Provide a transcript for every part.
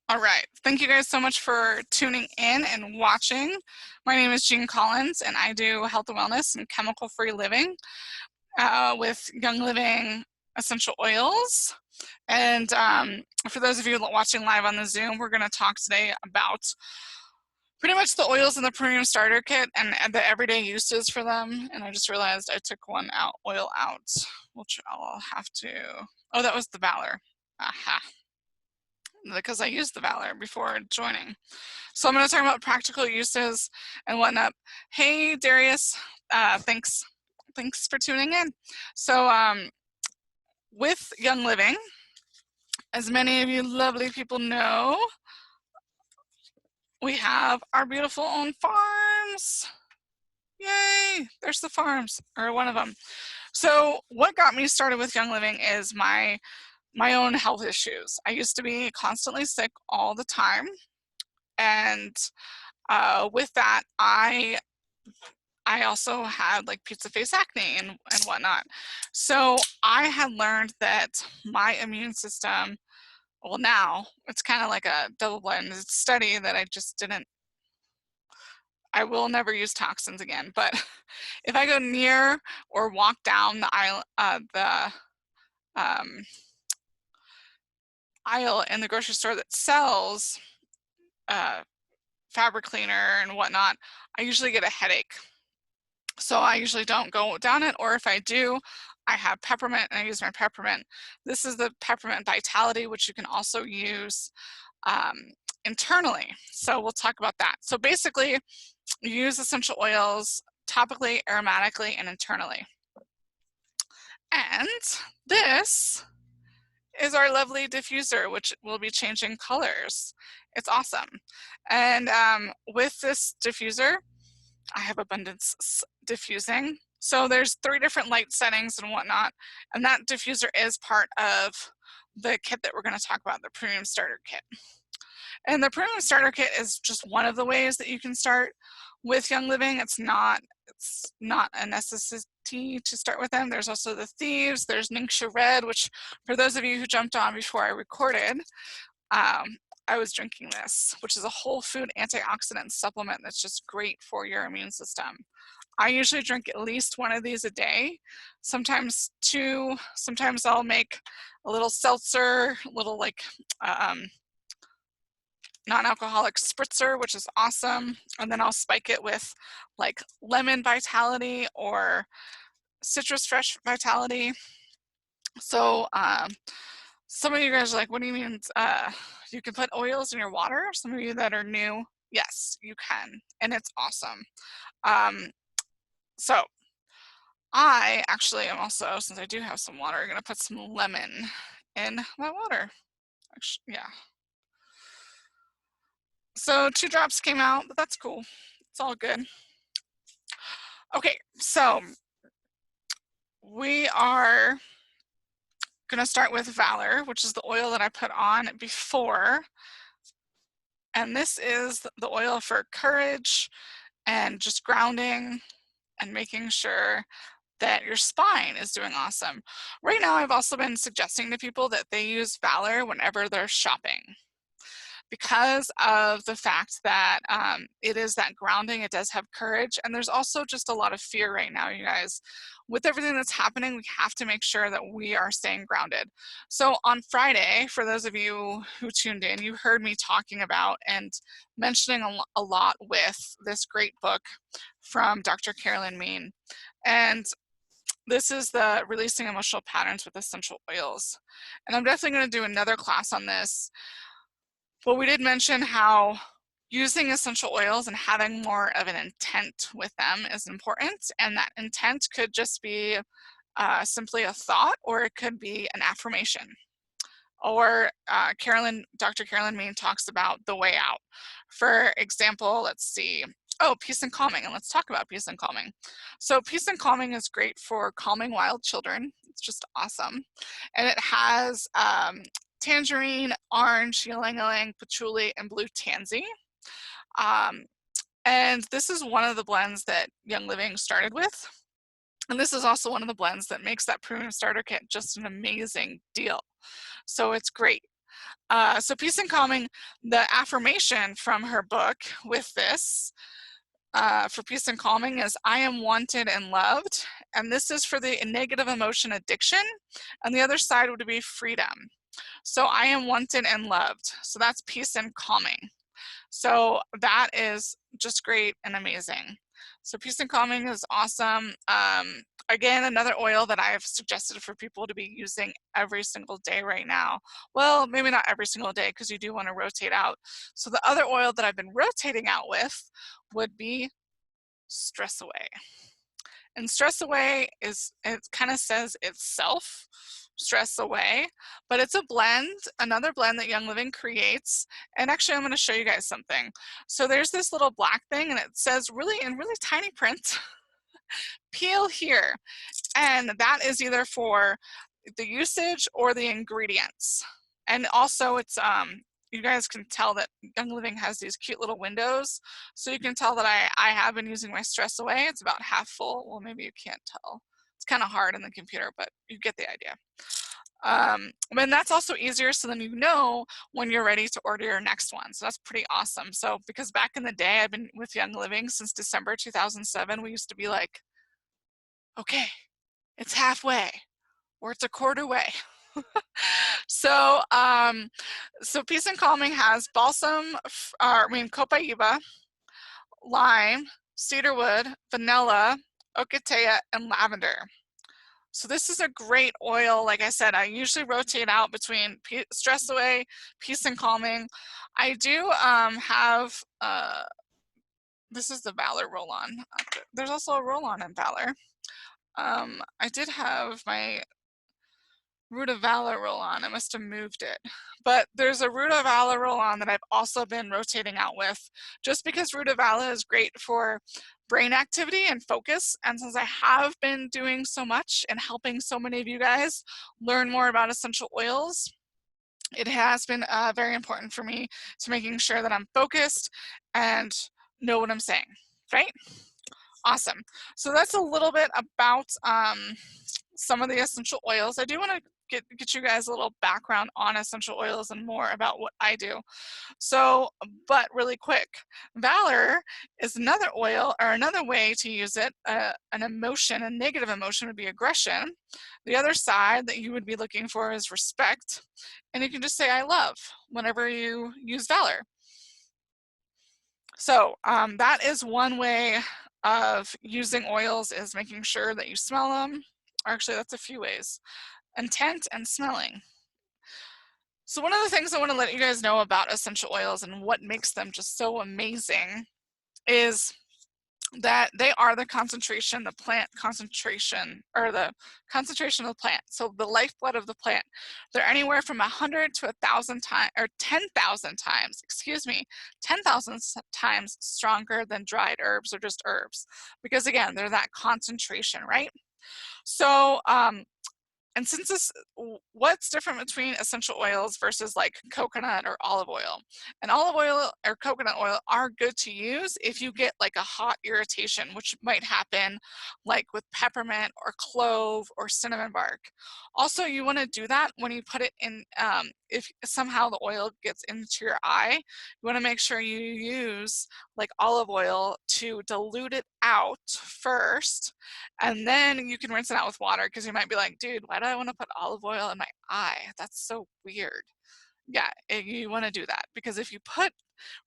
All right. Thank you guys so much for tuning in and watching. My name is Jean Collins, and I do health and wellness and chemical-free living with Young Living essential oils. And for those of you watching live on the Zoom, we're going to talk today about pretty much the oils in the premium starter kit and the everyday uses for them. And I just realized I took oil out, which I'll have to, oh, that was the Valor. Aha. Because I used the Valor before joining. So I'm going to talk about practical uses and whatnot. Hey, Darius, thanks for tuning in. So with Young Living, as many of you lovely people know, we have our beautiful own farms. Yay, there's the farms, or one of them. So what got me started with Young Living is my own health issues. I used to be constantly sick all the time. And with that, I also had like pizza face acne and whatnot. So I had learned that my immune system, well, now it's kind of like a double-blind study that I just didn't, I will never use toxins again. But if I go near or walk down the aisle in the grocery store that sells fabric cleaner and whatnot, I usually get a headache. So I usually don't go down it, or if I do, I have peppermint and I use my peppermint. This is the Peppermint Vitality, which you can also use internally. So we'll talk about that. So basically, you use essential oils topically, aromatically, and internally. And this is our lovely diffuser, which will be changing colors. It's awesome. And with this diffuser, I have Abundance Diffusing. So there's 3 different light settings and whatnot, and that diffuser is part of the kit that we're going to talk about, the Premium Starter Kit. And the Premium Starter Kit is just one of the ways that you can start with Young Living. It's not a necessity to start with them. There's also the Thieves, there's Ningxia Red, which for those of you who jumped on before I recorded, I was drinking this, which is a whole food antioxidant supplement that's just great for your immune system. I usually drink at least 1 of these a day, sometimes 2. Sometimes I'll make a little seltzer, little like non-alcoholic spritzer, which is awesome. And then I'll spike it with like lemon vitality or citrus fresh vitality. So some of you guys are like, what do you mean you can put oils in your water? Some of you that are new, yes, you can, and it's awesome. So I actually am also, since I do have some water, I'm gonna put some lemon in my water. Actually, yeah. So 2 drops came out, but that's cool. It's all good. Okay, so we are gonna start with Valor, which is the oil that I put on before. And this is the oil for courage and just grounding and making sure that your spine is doing awesome. Right now, I've also been suggesting to people that they use Valor whenever they're shopping, because of the fact that it is that grounding, it does have courage, and there's also just a lot of fear right now, you guys. With everything that's happening, we have to make sure that we are staying grounded. So on Friday, for those of you who tuned in, you heard me talking about and mentioning a lot with this great book from Dr. Carolyn Mean. And this is the Releasing Emotional Patterns with Essential Oils. And I'm definitely going to do another class on this. But we did mention how using essential oils and having more of an intent with them is important. And that intent could just be simply a thought, or it could be an affirmation. Or Dr. Carolyn Mean talks about the way out. For example, let's see. Oh, peace and calming, and let's talk about peace and calming. So peace and calming is great for calming wild children. It's just awesome. And it has tangerine, orange, ylang-ylang, patchouli, and blue tansy. And this is one of the blends that Young Living started with. And this is also one of the blends that makes that Premium Starter Kit just an amazing deal. So it's great. So Peace and Calming, the affirmation from her book with this for Peace and Calming is, I am wanted and loved. And this is for the negative emotion addiction. And the other side would be freedom. So I am wanted and loved. So that's Peace and Calming. So that is just great and amazing. So Peace and Calming is awesome. Again, another oil that I've suggested for people to be using every single day right now. Well, maybe not every single day because you do want to rotate out. So the other oil that I've been rotating out with would be Stress Away. And Stress Away is, it kind of says itself, Stress Away, but it's a blend, another blend that Young Living creates. And actually, I'm going to show you guys something. So there's this little black thing, and it says really in really tiny print, peel here. And that is either for the usage or the ingredients. And also it's, you guys can tell that Young Living has these cute little windows. So you can tell that I have been using my Stress Away. It's about half full. Well, maybe you can't tell. It's kind of hard in the computer, but you get the idea. And that's also easier, so then you know when you're ready to order your next one. So that's pretty awesome. So because back in the day, I've been with Young Living since December 2007, we used to be like, okay, it's halfway or it's a quarter way. So, so Peace and Calming has balsam, copaiba, lime, cedarwood, vanilla, ocotea, and lavender. So this is a great oil. Like I said, I usually rotate out between Stress Away, Peace and Calming. I do have, this is the Valor roll-on. There's also a roll-on in Valor. I did have my Root of Valor roll-on. I must have moved it. But there's a Root of Valor roll-on that I've also been rotating out with, just because Root of Valor is great for brain activity and focus. And since I have been doing so much and helping so many of you guys learn more about essential oils, it has been very important for me to making sure that I'm focused and know what I'm saying, right? Awesome. So that's a little bit about some of the essential oils. I do want to get you guys a little background on essential oils and more about what I do. So, but really quick, Valor is another oil or another way to use it. An emotion, a negative emotion would be aggression. The other side that you would be looking for is respect. And you can just say, I love, whenever you use Valor. So that is one way of using oils, is making sure that you smell them. Or actually, that's a few ways. Intent and smelling. So one of the things I want to let you guys know about essential oils and what makes them just so amazing is that they are the concentration, the plant concentration, or the concentration of the plant. So the lifeblood of the plant. They're anywhere from 100 to 1,000 times, or 10,000 times, 10,000 times stronger than dried herbs or just herbs. Because again, they're that concentration, right? So, and since this, what's different between essential oils versus like coconut or olive oil? And olive oil or coconut oil are good to use if you get like a hot irritation, which might happen like with peppermint or clove or cinnamon bark. Also, you want to do that when you put it in, if somehow the oil gets into your eye, you want to make sure you use like olive oil to dilute it out first, and then you can rinse it out with water, because you might be like, dude, why do I want to put olive oil in my eye? That's so weird. Yeah, you want to do that, because if you put,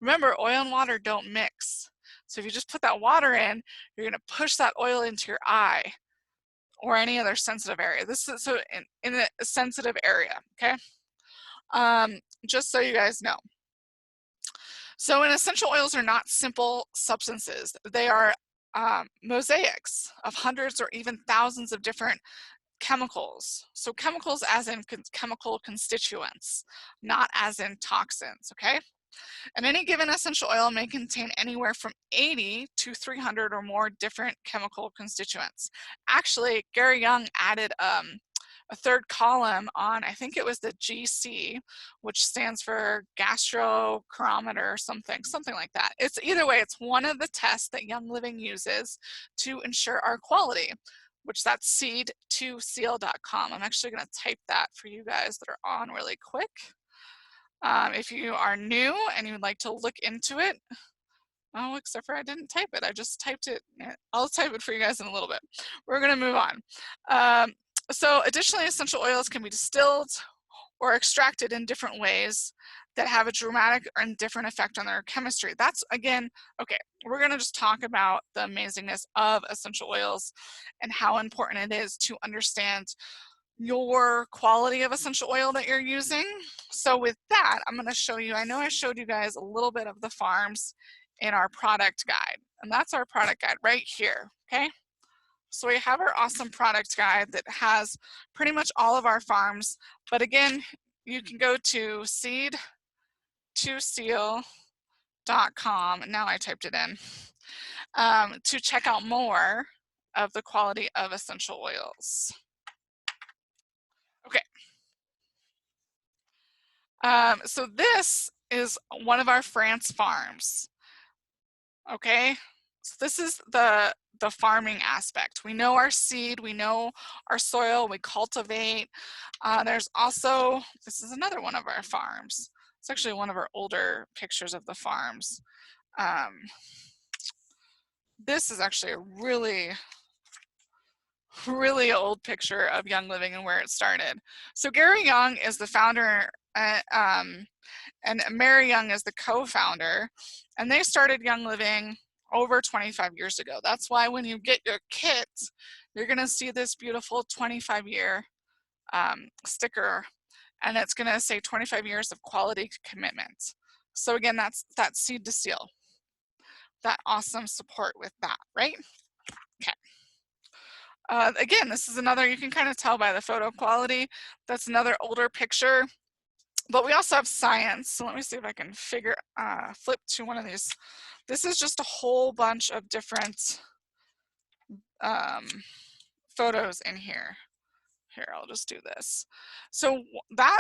remember, oil and water don't mix. So if you just put that water in, you're going to push that oil into your eye or any other sensitive area. This is so in a sensitive area, okay? Just so you guys know. So, and essential oils are not simple substances. They are mosaics of hundreds or even thousands of different chemicals. So chemicals as in chemical constituents, not as in toxins, okay? And any given essential oil may contain anywhere from 80 to 300 or more different chemical constituents. Actually, Gary Young added a third column on, I think it was the GC, which stands for gastrochrometer or something like that. It's either way, it's one of the tests that Young Living uses to ensure our quality, which that's seed2seal.com. I'm actually going to type that for you guys that are on really quick. If you are new and you would like to look into it, oh, except for I didn't type it. I just typed it. I'll type it for you guys in a little bit. We're going to move on. So additionally, essential oils can be distilled or extracted in different ways that have a dramatic and different effect on their chemistry. That's, again, okay, we're going to just talk about the amazingness of essential oils and how important it is to understand your quality of essential oil that you're using. So with that, I'm going to show you, I know I showed you guys a little bit of the farms in our product guide, and that's our product guide right here, okay? So we have our awesome product guide that has pretty much all of our farms, but again, you can go to seed2seal.com, now I typed it in, to check out more of the quality of essential oils. Okay. So this is one of our France farms. Okay, so this is the farming aspect. We know our seed, we know our soil, we cultivate. There's also, this is another one of our farms. It's actually one of our older pictures of the farms. This is actually a really old picture of Young Living and where it started. So Gary Young is the founder, and Mary Young is the co-founder, and they started Young Living over 25 years ago. That's why when you get your kit, you're going to see this beautiful 25-year sticker, and it's going to say 25 years of quality commitment. So again, that's that Seed to Seal. That awesome support with that, right? Okay. Again, this is another, you can kind of tell by the photo quality, that's another older picture. But we also have science. So let me see if I can flip to one of these. This is just a whole bunch of different photos in here. Here, I'll just do this. So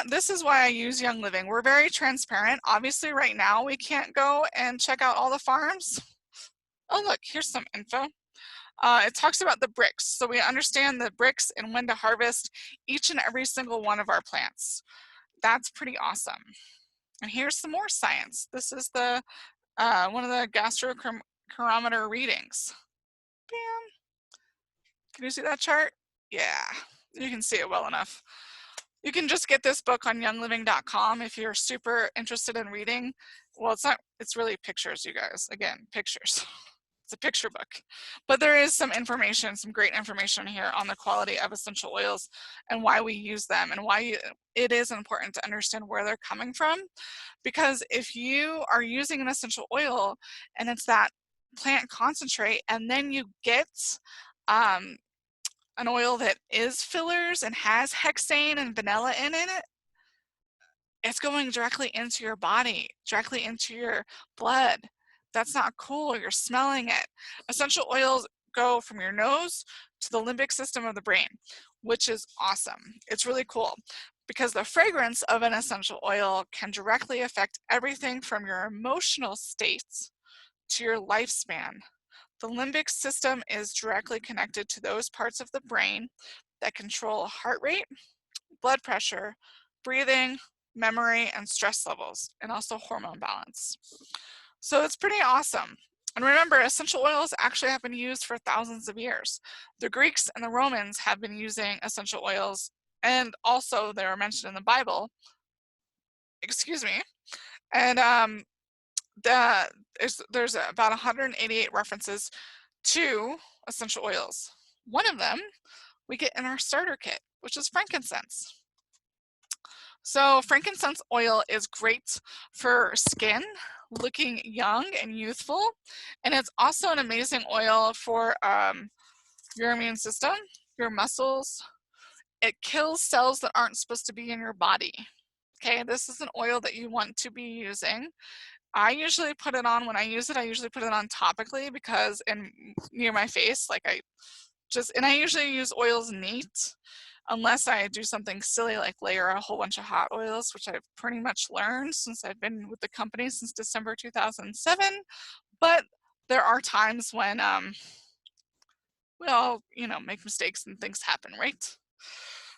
this is why I use Young Living. We're very transparent. Obviously right now we can't go and check out all the farms. Oh look, here's some info. It talks about the Brix. So we understand the Brix and when to harvest each and every single one of our plants. That's pretty awesome. And here's some more science. This is the one of the gastrochronometer readings. Bam. Can you see that chart? Yeah, you can see it well enough. You can just get this book on youngliving.com if you're super interested in reading. Well, it's really pictures, you guys. Again, pictures. It's a picture book, but there is some information, some great information here on the quality of essential oils and why we use them and why it is important to understand where they're coming from. Because if you are using an essential oil and it's that plant concentrate, and then you get an oil that is fillers and has hexane and vanilla in it, it's going directly into your body, directly into your blood. That's not cool. You're smelling it. Essential oils go from your nose to the limbic system of the brain, which is awesome. It's really cool because the fragrance of an essential oil can directly affect everything from your emotional states to your lifespan. The limbic system is directly connected to those parts of the brain that control heart rate, blood pressure, breathing, memory, and stress levels, and also hormone balance. So it's pretty awesome. And remember, essential oils actually have been used for thousands of years. The Greeks and the Romans have been using essential oils, and also they were mentioned in the Bible. Excuse me. And there's about 188 references to essential oils. One of them we get in our starter kit, which is frankincense. So frankincense oil is great for skin, looking young and youthful, and it's also an amazing oil for your immune system, your muscles. It kills cells that aren't supposed to be in your body. Okay, this is an oil that you want to be using. I usually put it on, when I use it, I usually put it on topically because near my face, like I usually use oils neat, unless I do something silly like layer a whole bunch of hot oils, which I've pretty much learned since I've been with the company since December 2007. But there are times when we all, make mistakes and things happen, right?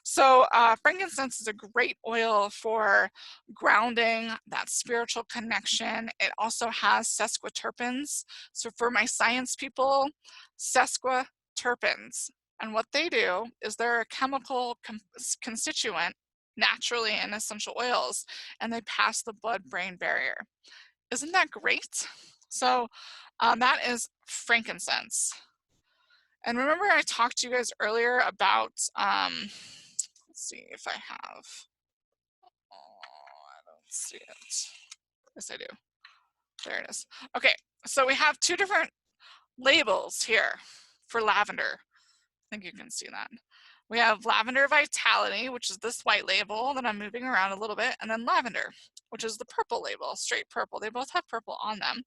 So frankincense is a great oil for grounding, that spiritual connection. It also has sesquiterpenes. So for my science people, sesquiterpenes. And what they do is they're a chemical constituent naturally in essential oils, and they pass the blood-brain barrier. Isn't that great? So that is frankincense. And remember I talked to you guys earlier about, let's see if I have, oh, I don't see it. Yes, I do. There it is. Okay, so we have two different labels here for lavender. I think you can see that. We have Lavender Vitality, which is this white label that I'm moving around a little bit, and then Lavender, which is the purple label, straight purple. They both have purple on them.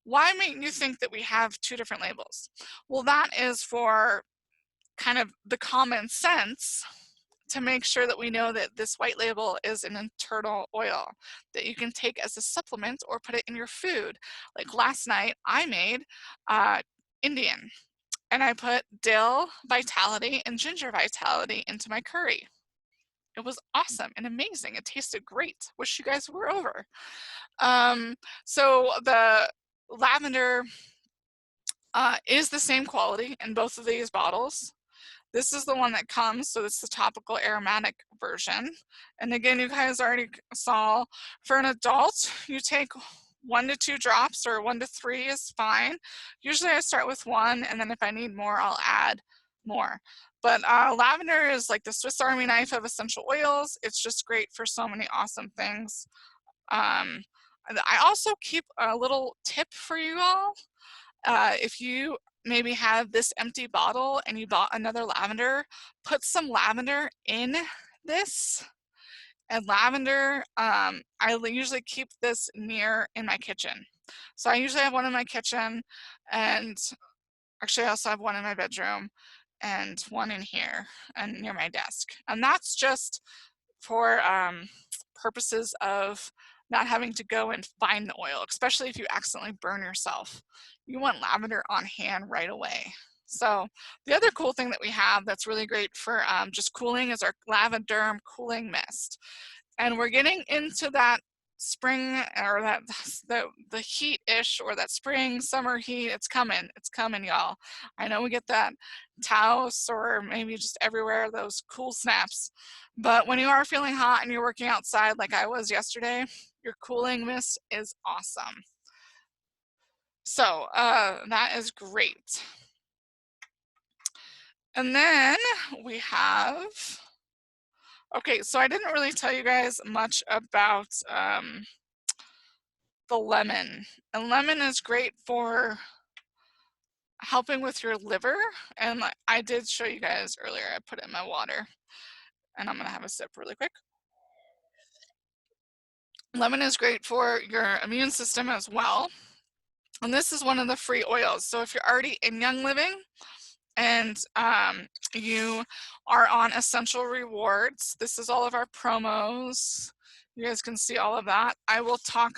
Why might you think that we have two different labels? Well, that is for kind of the common sense to make sure that we know that this white label is an internal oil that you can take as a supplement or put it in your food. Like last night, I made Indian, and I put dill vitality and ginger vitality into my curry. It was awesome and amazing. It tasted great. Wish you guys were over. So the lavender is the same quality in both of these bottles. This is the one that comes, so it's the topical aromatic version. And again, you guys already saw, for an adult, you take 1 to 2 drops, or 1 to 3 is fine. Usually I start with 1, and then if I need more, I'll add more. But lavender is like the Swiss Army knife of essential oils. It's just great for so many awesome things. I also keep a little tip for you all. If you maybe have this empty bottle and you bought another lavender, put some lavender in this. And lavender, I usually keep this near in my kitchen. So I usually have one in my kitchen, and actually I also have one in my bedroom and one in here and near my desk. And that's just for purposes of not having to go and find the oil, especially if you accidentally burn yourself. You want lavender on hand right away. So the other cool thing that we have that's really great for just cooling is our Lavaderm cooling mist. And we're getting into that spring, or that the heat-ish, or that spring summer heat. It's coming y'all. I know we get that Taos, or maybe just everywhere, those cool snaps, but when you are feeling hot and you're working outside like I was yesterday, your cooling mist is awesome. So that is great. And then we have, okay, so I didn't really tell you guys much about the lemon. And lemon is great for helping with your liver. And I did show you guys earlier, I put it in my water. And I'm gonna have a sip really quick. Lemon is great for your immune system as well. And this is one of the free oils. So if you're already in Young Living and you are on Essential Rewards, this is all of our promos. You guys can see all of that. I will talk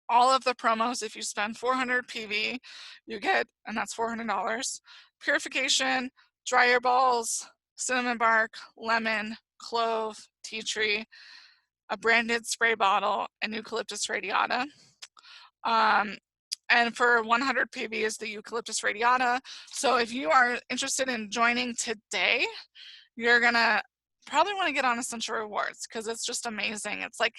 all of the promos. If you spend 400 PV, you get, and that's $400, purification, dryer balls, cinnamon bark, lemon, clove, tea tree, a branded spray bottle, and eucalyptus radiata. And for 100 PV is the eucalyptus radiata. So if you are interested in joining today, you're gonna probably want to get on Essential Rewards, because it's just amazing. It's like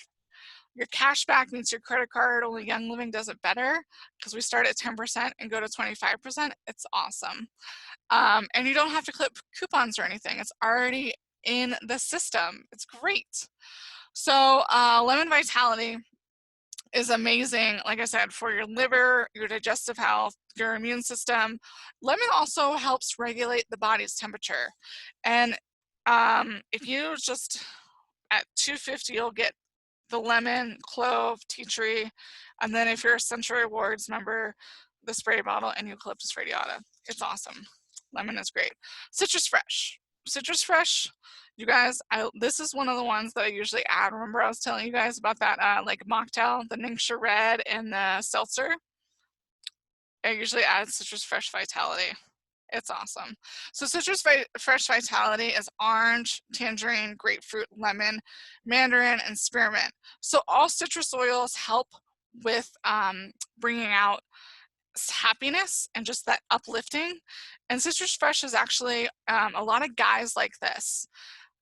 your cash back meets your credit card, only Young Living does it better, because we start at 10% and go to 25%. It's awesome. And you don't have to clip coupons or anything. It's already in the system. It's great. So Lemon Vitality is amazing, like I said, for your liver, your digestive health, your immune system. Lemon also helps regulate the body's temperature. And if you just, at 250, you'll get the lemon, clove, tea tree, and then if you're a Essential Rewards member, the spray bottle and eucalyptus radiata. It's awesome. Lemon is great. Citrus Fresh. Citrus Fresh, you guys, this is one of the ones that I usually add. Remember I was telling you guys about that like mocktail, the Ningxia Red and the seltzer? I usually add Citrus Fresh Vitality. It's awesome. So Fresh Vitality is orange, tangerine, grapefruit, lemon, mandarin, and spearmint. So all citrus oils help with bringing out happiness and just that uplifting. And Citrus Fresh is actually a lot of guys like this.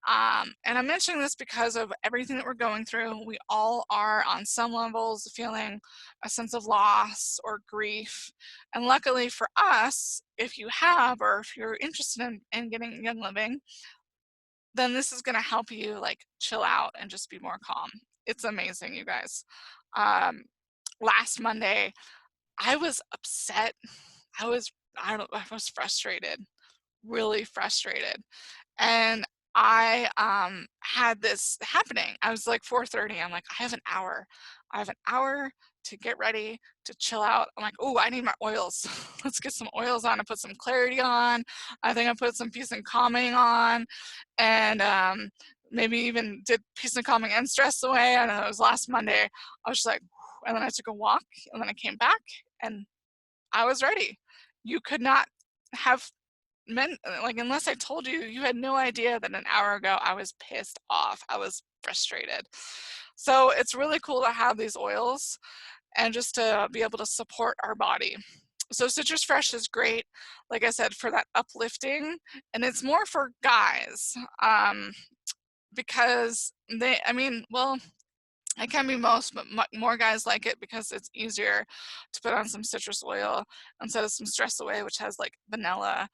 And I'm mentioning this because of everything that we're going through. We all are on some levels feeling a sense of loss or grief. And luckily for us, if you have, or if you're interested in getting Young Living, then this is gonna help you like chill out and just be more calm. It's amazing, you guys. Um, Last Monday, I was upset. I was, I don't, I was frustrated, really frustrated. And I had this happening. I was like 4:30. I'm like, I have an hour. I have an hour to get ready to chill out. I'm like, oh, I need my oils. Let's get some oils on and put some clarity on. I think I put some peace and calming on, and maybe even did peace and calming and stress away. I know it was last Monday. I was just like, and then I took a walk, and then I came back, and I was ready. You could not have like, unless I told you, you had no idea that an hour ago I was pissed off. I was frustrated. So it's really cool to have these oils and just to be able to support our body. So Citrus Fresh is great, like I said, for that uplifting, and it's more for guys because I mean, well, it can be most, but more guys like it because it's easier to put on some citrus oil instead of some Stress Away, which has like vanilla.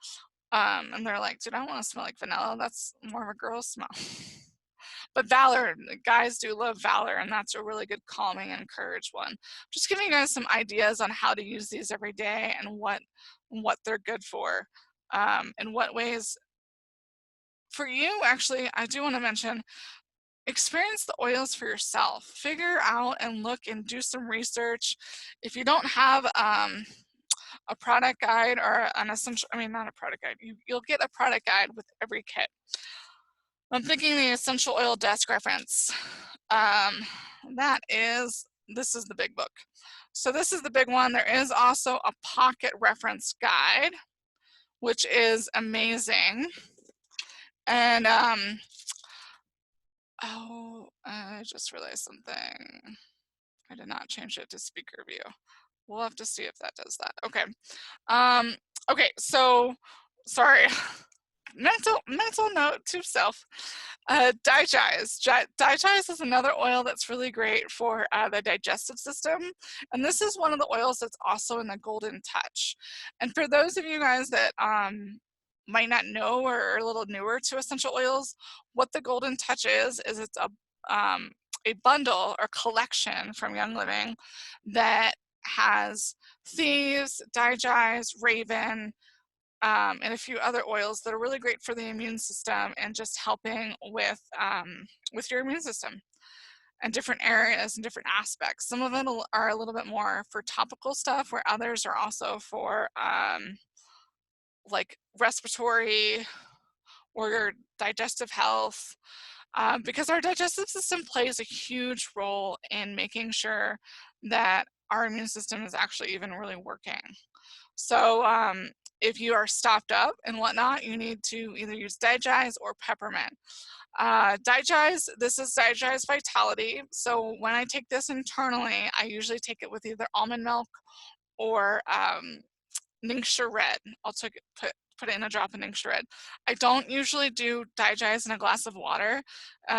And they're like, dude, I don't want to smell like vanilla. That's more of a girl smell. But Valor, guys do love Valor, and that's a really good calming and encourage one. Just giving you guys some ideas on how to use these every day and what they're good for, and what ways. For you, actually, I do want to mention, experience the oils for yourself. Figure out and look and do some research. If you don't have a product guide or an essential, I mean, not a product guide, you'll get a product guide with every kit. I'm thinking the essential oil desk reference. This is the big book. So this is the big one. There is also a pocket reference guide, which is amazing. And oh, I just realized something. I did not change it to speaker view. We'll have to see if that does that. Okay. Okay, so sorry. mental note to self. Digize. Digize is another oil that's really great for the digestive system. And this is one of the oils that's also in the Golden Touch. And for those of you guys that might not know or are a little newer to essential oils, what the Golden Touch is it's a bundle or collection from Young Living that has Thieves, Digize, Raven, and a few other oils that are really great for the immune system and just helping with your immune system and different areas and different aspects. Some of them are a little bit more for topical stuff, where others are also for like respiratory or your digestive health, because our digestive system plays a huge role in making sure that our immune system is actually even really working. So if you are stopped up and whatnot, you need to either use Digize or peppermint. Digize, this is Digize Vitality. So when I take this internally, I usually take it with either almond milk or Ningxia Red. I'll put it in a drop of Ningxia Red. I don't usually do Digize in a glass of water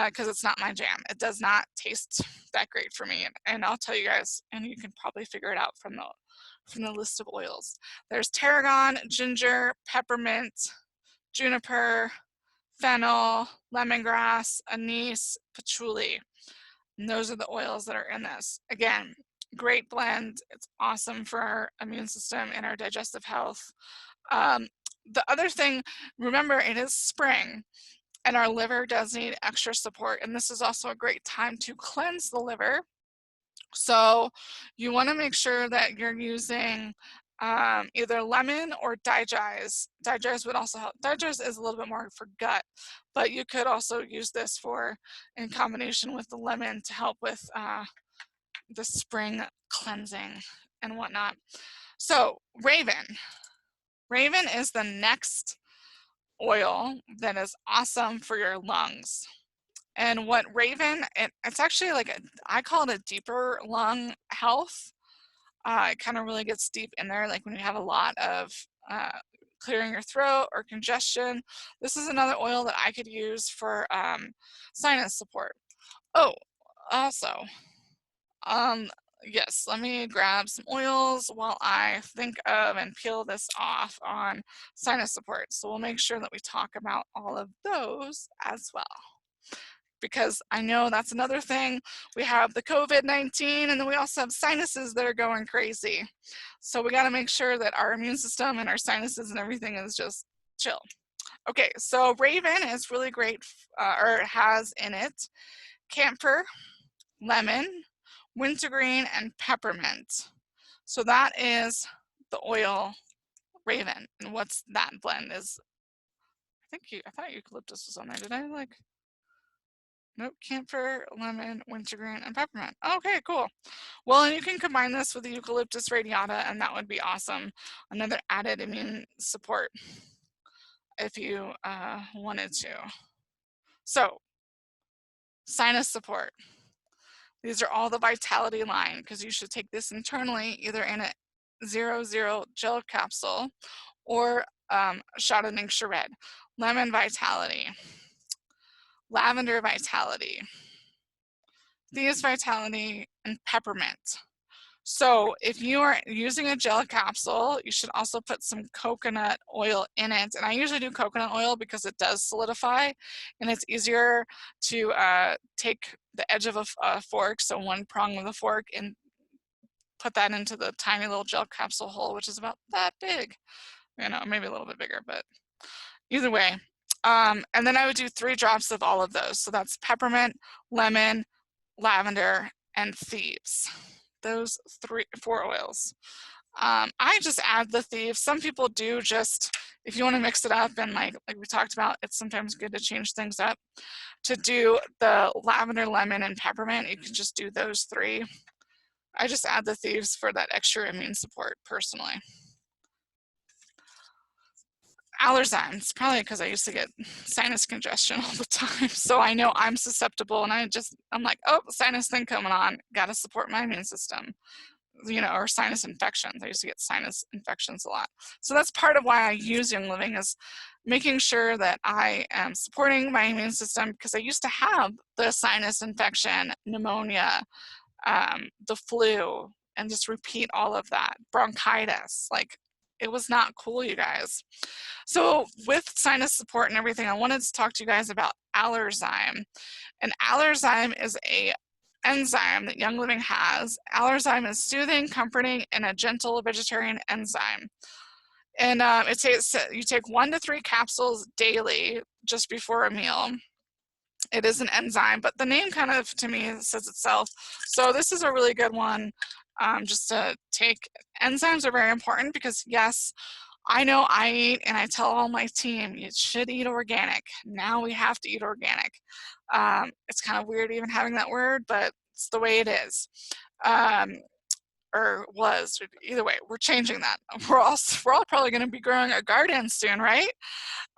because it's not my jam. It does not taste that great for me. And I'll tell you guys, and you can probably figure it out from the list of oils. There's tarragon, ginger, peppermint, juniper, fennel, lemongrass, anise, patchouli. And those are the oils that are in this. Again, great blend. It's awesome for our immune system and our digestive health. The other thing, remember, it is spring and our liver does need extra support. And this is also a great time to cleanse the liver. So you want to make sure that you're using either lemon or Digize. Digize would also help. Digize is a little bit more for gut, but you could also use this in combination with the lemon to help with the spring cleansing and whatnot. So Raven. Raven is the next oil that is awesome for your lungs. And what Raven, it's actually like I call it a deeper lung health. It kind of really gets deep in there, like when you have a lot of clearing your throat or congestion. This is another oil that I could use for sinus support. Oh, also, yes, let me grab some oils while I think of and peel this off on sinus support. So we'll make sure that we talk about all of those as well, because I know that's another thing. We have the COVID-19 and then we also have sinuses that are going crazy. So we got to make sure that our immune system and our sinuses and everything is just chill. Okay, so Raven is really great, or it has in it camphor, lemon, wintergreen, and peppermint. So that is the oil Raven. And what's that blend is, I thought eucalyptus was on there. Did I like? Nope, camphor, lemon, wintergreen, and peppermint. Okay, cool. Well, and you can combine this with the eucalyptus radiata, and that would be awesome. Another added immune support if you wanted to. So, sinus support. These are all the Vitality line, because you should take this internally, either in a 0.0 gel capsule or shot of Ningxia Red. Lemon Vitality, lavender Vitality, these Vitality, and peppermint. So if you are using a gel capsule, you should also put some coconut oil in it. And I usually do coconut oil because it does solidify and it's easier to take the edge of a fork, so one prong of the fork, and put that into the tiny little gel capsule hole, which is about that big. You know, maybe a little bit bigger, but either way. And then I would do 3 drops of all of those. So that's peppermint, lemon, lavender, and thieves. Those 4 oils. I just add the thieves. Some people do just, if you want to mix it up, and like we talked about, it's sometimes good to change things up. To do the lavender, lemon, and peppermint, you can just do those 3. I just add the thieves for that extra immune support personally. Allerzymes, probably because I used to get sinus congestion all the time. So I know I'm susceptible, and I'm like, oh, sinus thing coming on, gotta support my immune system, you know, or sinus infections. I used to get sinus infections a lot. So that's part of why I use Young Living, is making sure that I am supporting my immune system, because I used to have the sinus infection, pneumonia, the flu, and just repeat all of that, bronchitis. Like, it was not cool, you guys. So with sinus support and everything, I wanted to talk to you guys about Allerzyme. And Allerzyme is a enzyme that Young Living has. Allerzyme is soothing, comforting, and a gentle vegetarian enzyme. And you take 1 to 3 capsules daily just before a meal. It is an enzyme, but the name kind of, to me, says itself. So this is a really good one just to take. Enzymes are very important because, yes, I know I eat, and I tell all my team, you should eat organic. Now we have to eat organic. It's kind of weird even having that word, but it's the way it is. Or was. Either way, we're changing that. We're all probably going to be growing a garden soon, right?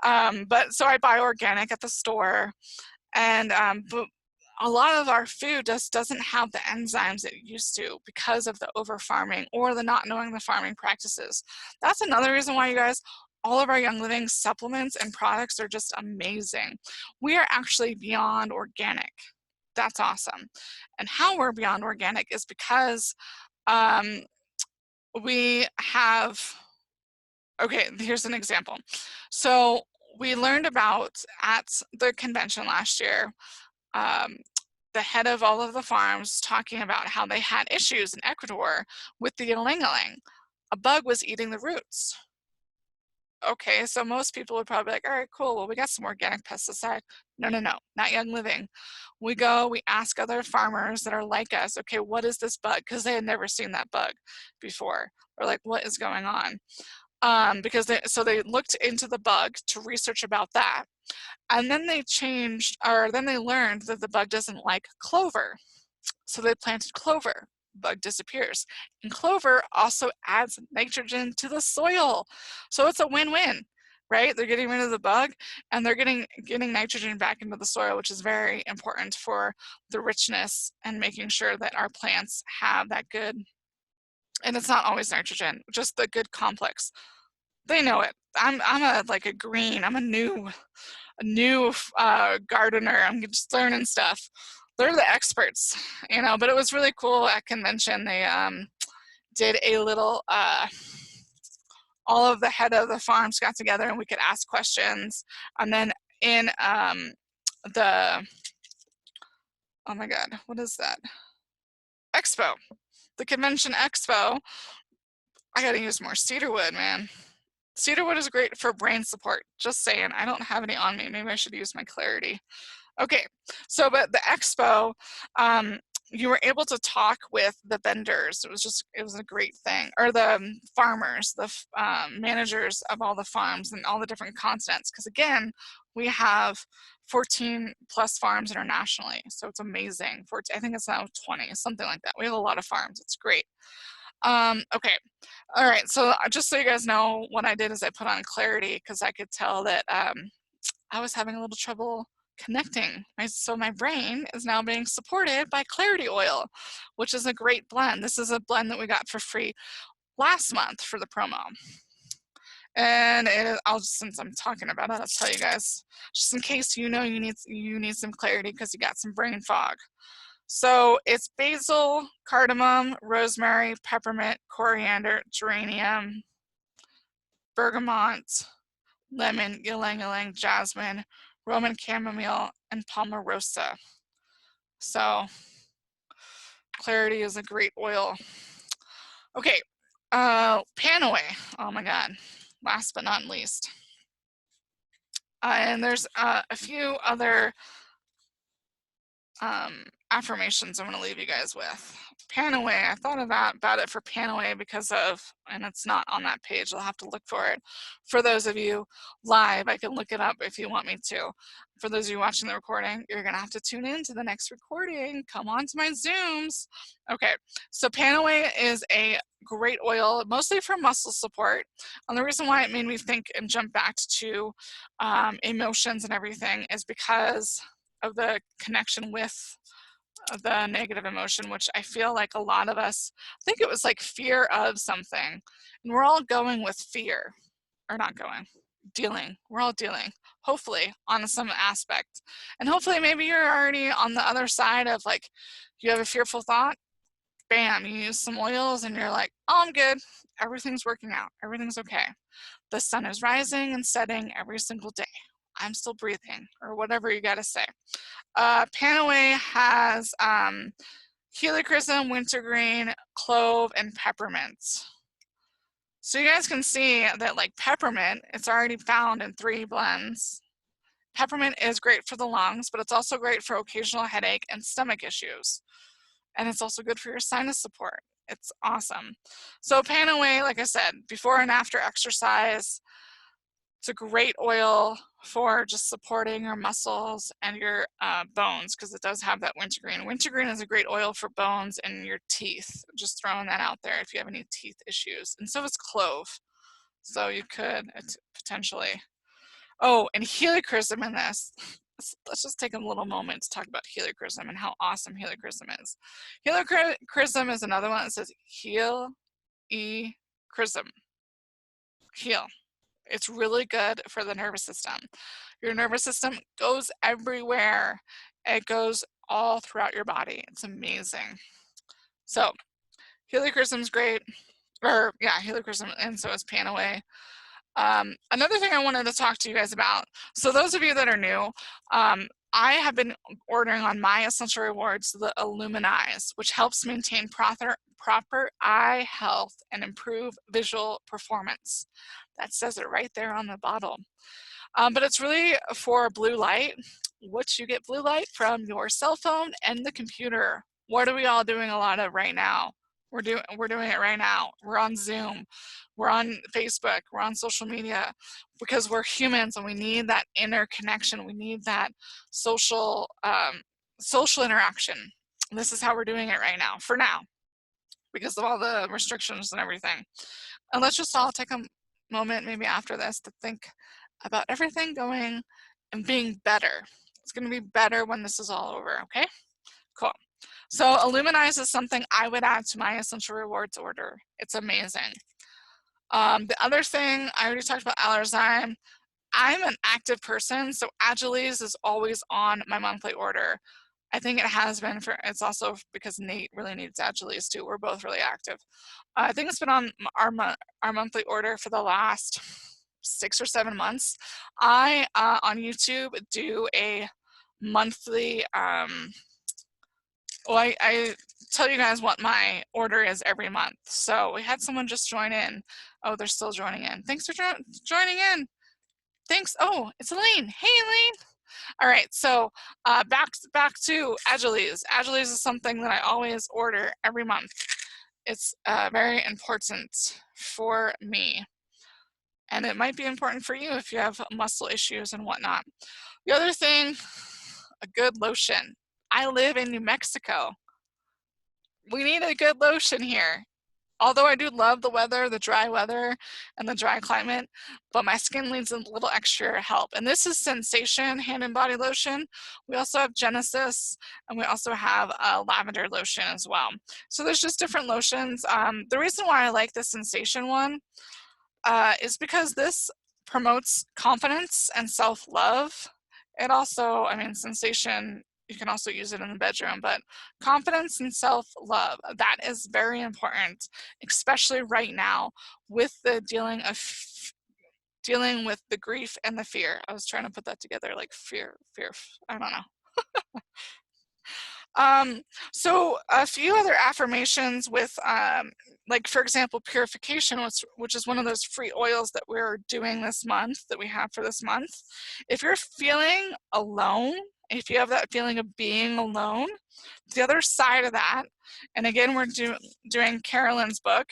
But so I buy organic at the store, and but a lot of our food just doesn't have the enzymes it used to because of the over farming or the not knowing the farming practices. That's another reason why, you guys, all of our Young Living supplements and products are just amazing. We are actually beyond organic. That's awesome. And how we're beyond organic is because we have, okay, here's an example. So we learned about, at the convention last year, the head of all of the farms talking about how they had issues in Ecuador with the ylang-ylang. A bug was eating the roots. Okay, so most people would probably be like, all right, cool, well, we got some organic pesticide. No, not Young Living. We go, we ask other farmers that are like us, okay, what is this bug? Because they had never seen that bug before. Or like, what is going on? Because they looked into the bug to research about that. And then then they learned that the bug doesn't like clover. So they planted clover. bug disappears. And clover also adds nitrogen to the soil. So it's a win-win, right? They're getting rid of the bug and they're getting nitrogen back into the soil, which is very important for the richness and making sure that our plants have that good, and it's not always nitrogen, just the good complex. They know it. I'm a new gardener. I'm just learning stuff. They're the experts, you know, but it was really cool at convention. They did a little, all of the head of the farms got together and we could ask questions. And then in the, oh my God, what is that? Expo, the convention expo. I gotta use more cedarwood, man. Cedarwood is great for brain support. Just saying, I don't have any on me. Maybe I should use my Clarity. Okay, so but the expo, you were able to talk with the vendors. It was a great thing. Or the farmers, the managers of all the farms and all the different continents. Because again, we have 14 plus farms internationally. So it's amazing. I think it's now 20, something like that. We have a lot of farms. It's great. Okay, all right, so just so you guys know, what I did is I put on Clarity because I could tell that I was having a little trouble connecting. So my brain is now being supported by Clarity Oil, which is a great blend. This is a blend that we got for free last month for the promo. And since I'm talking about it, I'll tell you guys, just in case you know you need some clarity because you got some brain fog. So it's basil, cardamom, rosemary, peppermint, coriander, geranium, bergamot, lemon, ylang ylang, jasmine, Roman chamomile, and palmarosa. So Clarity is a great oil. Okay, Panaway. Oh my God, last but not least. And there's a few other affirmations I'm going to leave you guys with. Panaway, I thought about it for Panaway because of, and it's not on that page, I'll have to look for it. For those of you live, I can look it up if you want me to. For those of you watching the recording, you're going to have to tune in to the next recording. Come on to my Zooms. Okay, so Panaway is a great oil, mostly for muscle support. And the reason why it made me think and jump back to emotions and everything is because of the connection with the negative emotion, which I feel like a lot of us, I think it was like fear of something. And we're all going with fear, or not going, dealing. We're all dealing, hopefully, on some aspect. And hopefully maybe you're already on the other side of like, you have a fearful thought, bam, you use some oils and you're like, oh, I'm good. Everything's working out. Everything's okay. The sun is rising and setting every single day. I'm still breathing, or whatever you got to say. Panaway has helichrysum, wintergreen, clove, and peppermint. So you guys can see that like peppermint, it's already found in 3 blends. Peppermint is great for the lungs, but it's also great for occasional headache and stomach issues. And it's also good for your sinus support. It's awesome. So Panaway, like I said, before and after exercise, it's a great oil for just supporting your muscles and your bones because it does have that wintergreen. Wintergreen is a great oil for bones and your teeth. Just throwing that out there if you have any teeth issues. And so is clove. So you could potentially. Oh, and helichrysum in this. Let's just take a little moment to talk about helichrysum and how awesome helichrysum is. Helichrysum is another one that says heal-e-chrism. Heal. It's really good for the nervous system. Your nervous system goes everywhere. It goes all throughout your body. It's amazing. So helichrysum is great. Or yeah, helichrysum, and so is Panaway. Another thing I wanted to talk to you guys about. So those of you that are new, I have been ordering on my Essential Rewards the Illuminize, which helps maintain proper eye health and improve visual performance. That says it right there on the bottle. But it's really for blue light, which you get blue light from your cell phone and the computer. What are we all doing a lot of right now? We're doing it right now. We're on Zoom, we're on Facebook, we're on social media because we're humans and we need that inner connection. We need that social interaction. And this is how we're doing it right now, for now. because of all the restrictions and everything. And let's just all take a moment maybe after this to think about everything going and being better. It's going to be better when this is all over, okay? Cool. So Illuminize is something I would add to my essential rewards order. It's amazing. The other thing, I already talked about Allerzyme. I'm an active person, so Agiles is always on my monthly order. I think it has been for, it's also because Nate really needs Agiles too. We're both really active. I think it's been on our monthly order for the last 6 or 7 months. I, on YouTube, do a monthly, well, I tell you guys what my order is every month. So we had someone just join in. Oh, they're still joining in. Thanks for joining in. Thanks. Oh, it's Elaine. Hey, Elaine. All right, so back to Agiles. Agiles is something that I always order every month. It's very important for me. And it might be important for you if you have muscle issues and whatnot. The other thing, a good lotion. I live in New Mexico. We need a good lotion here. Although I do love the weather, the dry weather and the dry climate, but my skin needs a little extra help. And this is Sensation hand and body lotion. We also have Genesis, and we also have a lavender lotion as well. So there's just different lotions. The reason why I like the Sensation one is because this promotes confidence and self-love. It also, I mean, Sensation, you can also use it in the bedroom, but confidence and self-love, that is very important, especially right now with the dealing with the grief and the fear. I was trying to put that together, like fear, I don't know. So a few other affirmations with, like for example, purification, which is one of those free oils that we're doing this month, that we have for this month. If you're feeling alone, if you have that feeling of being alone, the other side of that, and again, we're doing Carolyn's book,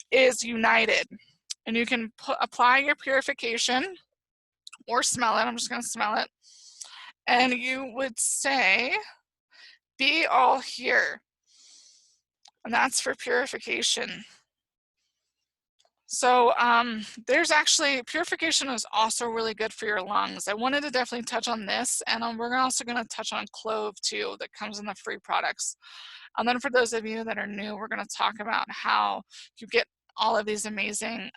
is united. And you can apply your purification or smell it. I'm just going to smell it. And you would say, be all here. And that's for purification. So there's actually, purification is also really good for your lungs. I wanted to definitely touch on this, and we're also going to touch on clove too, that comes in the free products. And then for those of you that are new, we're going to talk about how you get all of these amazing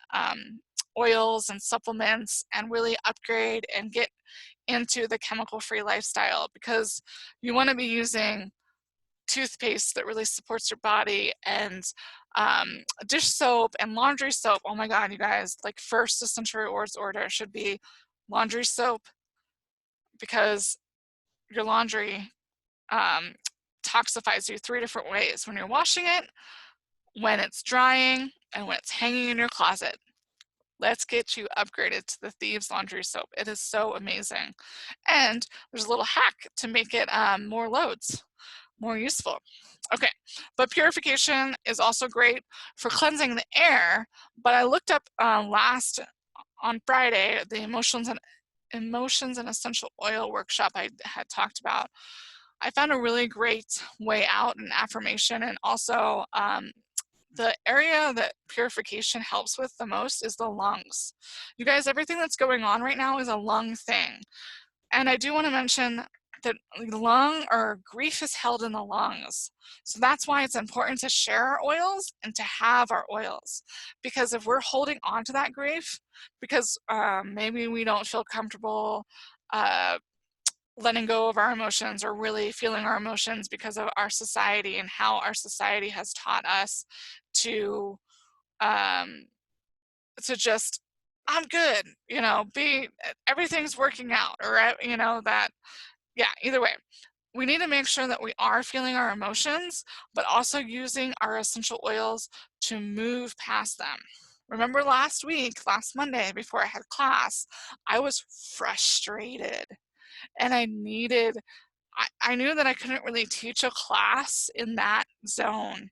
oils and supplements and really upgrade and get into the chemical-free lifestyle, because you want to be using toothpaste that really supports your body, and dish soap and laundry soap. Oh my God, you guys, like first essential rewards order should be laundry soap, because your laundry toxifies you 3 different ways: when you're washing it, when it's drying, and when it's hanging in your closet. Let's get you upgraded to the Thieves Laundry Soap. It is so amazing. And there's a little hack to make it more loads, more useful. Okay, but purification is also great for cleansing the air. But I looked up on Friday, the emotions and essential oil workshop I had talked about. I found a really great way out, an affirmation, and also the area that purification helps with the most is the lungs. You guys, everything that's going on right now is a lung thing. And I do want to mention that grief is held in the lungs. So that's why it's important to share our oils and to have our oils. Because if we're holding on to that grief, because maybe we don't feel comfortable letting go of our emotions or really feeling our emotions because of our society and how our society has taught us to just, I'm good, you know, everything's working out, or, you know, that, yeah, either way, we need to make sure that we are feeling our emotions, but also using our essential oils to move past them. Remember last Monday, before I had class, I was frustrated, and I knew that I couldn't really teach a class in that zone.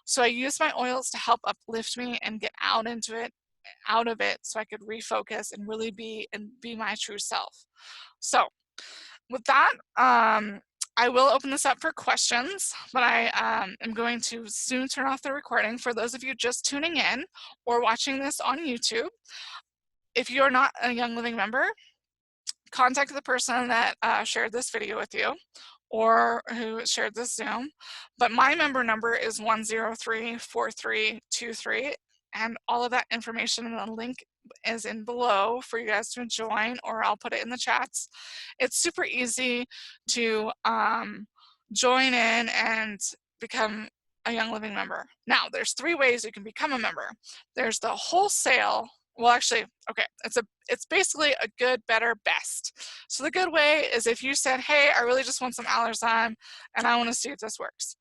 So I used my oils to help uplift me and get out of it, so I could refocus and really be my true self. So with that, I will open this up for questions, but I am going to soon turn off the recording for those of you just tuning in or watching this on YouTube. If you're not a Young Living member, contact the person that shared this video with you or who shared this Zoom. But my member number is 1034323, and all of that information and the link is in below for you guys to join, or I'll put it in the chats. It's super easy to join in and become a Young Living member. Now, there's 3 ways you can become a member. There's the wholesale. Well, actually, okay, it's basically a good, better, best. So the good way is if you said, hey, I really just want some Allerzyme and I want to see if this works.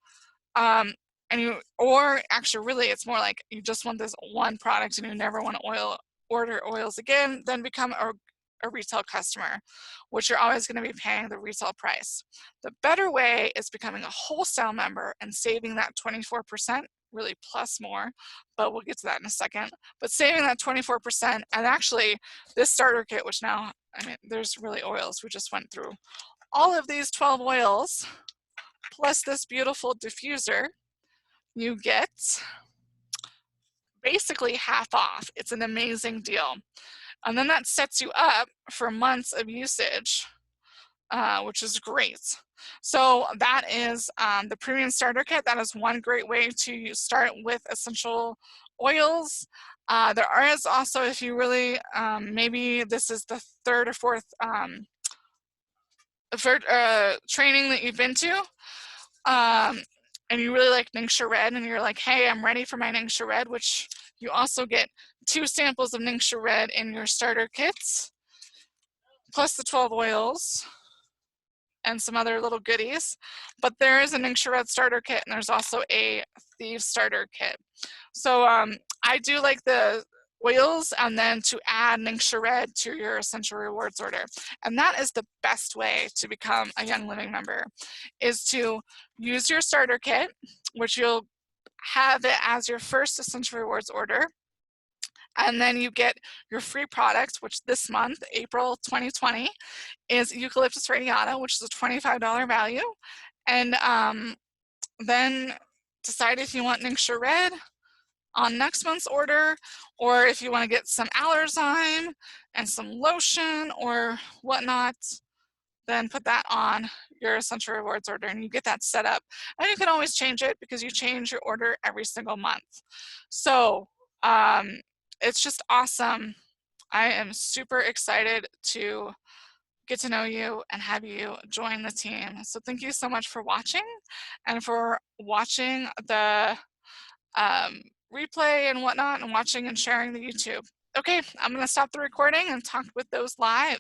Or actually, really, it's more like you just want this one product and you never want to order oils again, then become a retail customer, which you're always going to be paying the retail price. The better way is becoming a wholesale member and saving that 24%, really plus more, but we'll get to that in a second. But saving that 24%, and actually this starter kit, which now, I mean, there's really oils. We just went through all of these 12 oils, plus this beautiful diffuser, you get basically half off. It's an amazing deal. And then that sets you up for months of usage, which is great. So that is the premium starter kit. That is one great way to start with essential oils. There is also, if you really, maybe this is the 3rd or 4th training that you've been to, and you really like Ningxia Red, and you're like, hey, I'm ready for my Ningxia Red, which you also get 2 samples of Ningxia Red in your starter kits, plus the 12 oils and some other little goodies. But there is a Ningxia Red starter kit, and there's also a Thieves starter kit. So I do like the oils, and then to add Ningxia Red to your Essential Rewards order. And that is the best way to become a Young Living member, is to use your starter kit, which you'll have it as your first Essential Rewards order. And then you get your free product, which this month, April 2020, is Eucalyptus radiata, which is a $25 value. And then decide if you want Ningxia Red on next month's order, or if you want to get some Allerzyme and some lotion or whatnot, then put that on your Essential Rewards order and you get that set up. And you can always change it because you change your order every single month. So it's just awesome. I am super excited to get to know you and have you join the team. So thank you so much for watching and for watching the replay and whatnot, and watching and sharing the YouTube. Okay, I'm going to stop the recording and talk with those live.